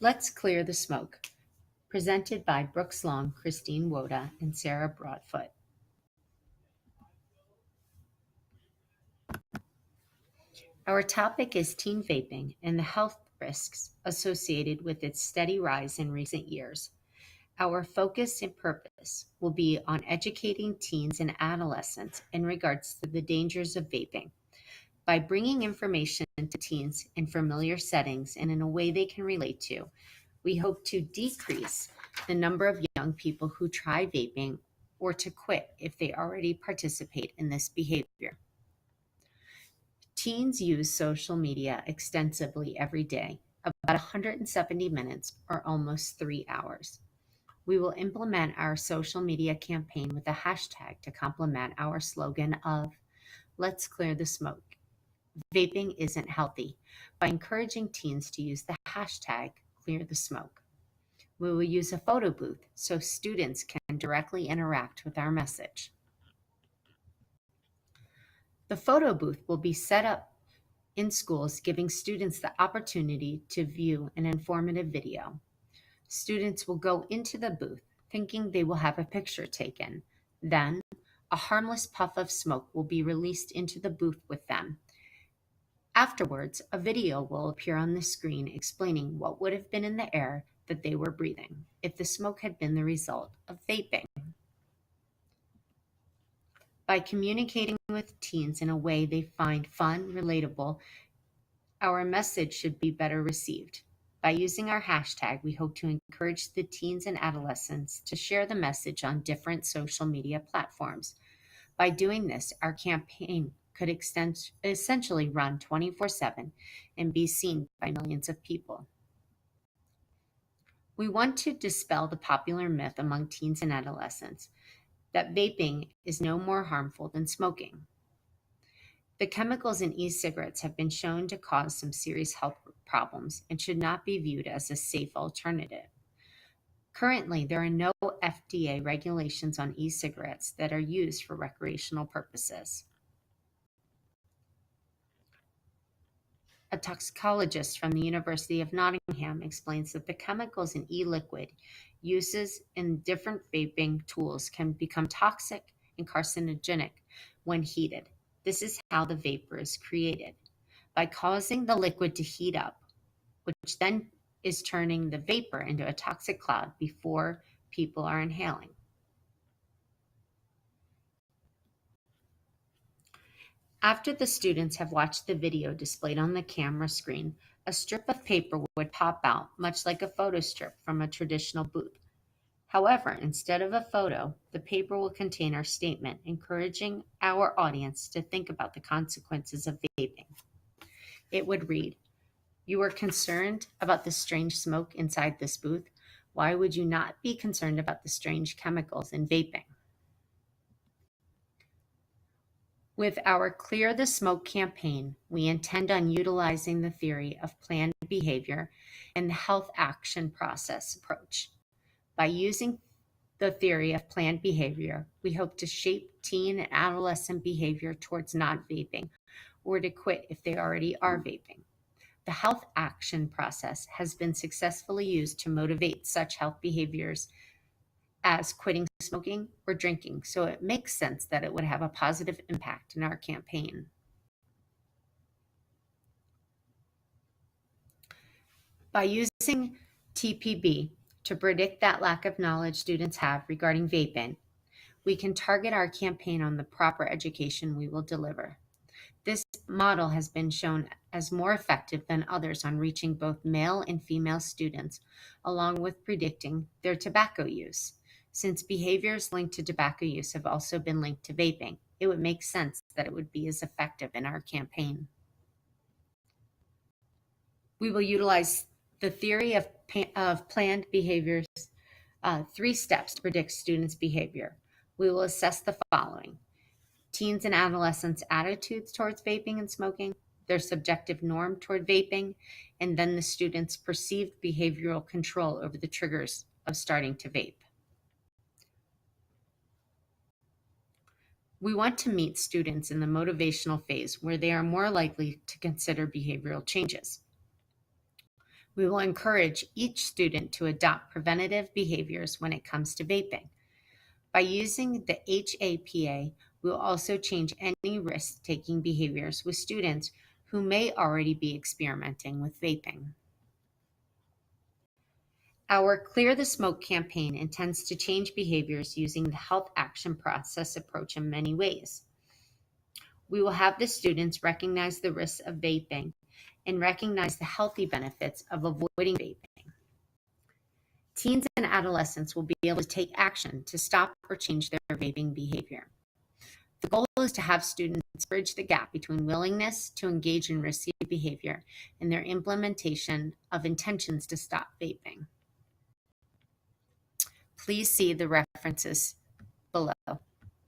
Let's Clear the Smoke, presented by Brooks Long, Christine Woda, and Sarah Broadfoot. Our topic is teen vaping and the health risks associated with its steady rise in recent years. Our focus and purpose will be on educating teens and adolescents in regards to the dangers of vaping. By bringing information to teens in familiar settings and in a way they can relate to, we hope to decrease the number of young people who try vaping or to quit if they already participate in this behavior. Teens use social media extensively every day, about 170 minutes or almost 3 hours. We will implement our social media campaign with a hashtag to complement our slogan of Let's Clear the Smoke. Vaping isn't healthy by encouraging teens to use the hashtag Clear the Smoke. We will use a photo booth so students can directly interact with our message. The photo booth will be set up in schools, giving students the opportunity to view an informative video. Students will go into the booth thinking they will have a picture taken. Then, a harmless puff of smoke will be released into the booth with them. Afterwards, a video will appear on the screen explaining what would have been in the air that they were breathing if the smoke had been the result of vaping. By communicating with teens in a way they find fun, relatable, our message should be better received. By using our hashtag, we hope to encourage the teens and adolescents to share the message on different social media platforms. By doing this, our campaign could essentially run 24/7 and be seen by millions of people. We want to dispel the popular myth among teens and adolescents that vaping is no more harmful than smoking. The chemicals in e-cigarettes have been shown to cause some serious health problems and should not be viewed as a safe alternative. Currently, there are no FDA regulations on e-cigarettes that are used for recreational purposes. A toxicologist from the University of Nottingham explains that the chemicals in e-liquid uses in different vaping tools can become toxic and carcinogenic when heated. This is how the vapor is created, by causing the liquid to heat up, which then is turning the vapor into a toxic cloud before people are inhaling. After the students have watched the video displayed on the camera screen, a strip of paper would pop out, much like a photo strip from a traditional booth. However, instead of a photo, the paper will contain our statement, encouraging our audience to think about the consequences of vaping. It would read, "You are concerned about the strange smoke inside this booth. Why would you not be concerned about the strange chemicals in vaping?" With our Clear the Smoke campaign, we intend on utilizing the theory of planned behavior and the health action process approach. By using the theory of planned behavior, we hope to shape teen and adolescent behavior towards not vaping or to quit if they already are vaping. The health action process has been successfully used to motivate such health behaviors as quitting smoking or drinking, so it makes sense that it would have a positive impact in our campaign. By using TPB to predict that lack of knowledge students have regarding vaping, we can target our campaign on the proper education we will deliver. This model has been shown as more effective than others on reaching both male and female students, along with predicting their tobacco use. Since behaviors linked to tobacco use have also been linked to vaping, it would make sense that it would be as effective in our campaign. We will utilize the theory of planned behaviors, 3 steps to predict students' behavior. We will assess the following: teens and adolescents' attitudes towards vaping and smoking, their subjective norm toward vaping, and then the students' perceived behavioral control over the triggers of starting to vape. We want to meet students in the motivational phase where they are more likely to consider behavioral changes. We will encourage each student to adopt preventative behaviors when it comes to vaping. By using the HAPA, we will also change any risk-taking behaviors with students who may already be experimenting with vaping. Our Clear the Smoke campaign intends to change behaviors using the health action process approach in many ways. We will have the students recognize the risks of vaping and recognize the healthy benefits of avoiding vaping. Teens and adolescents will be able to take action to stop or change their vaping behavior. The goal is to have students bridge the gap between willingness to engage in risky behavior and their implementation of intentions to stop vaping. Please see the references below.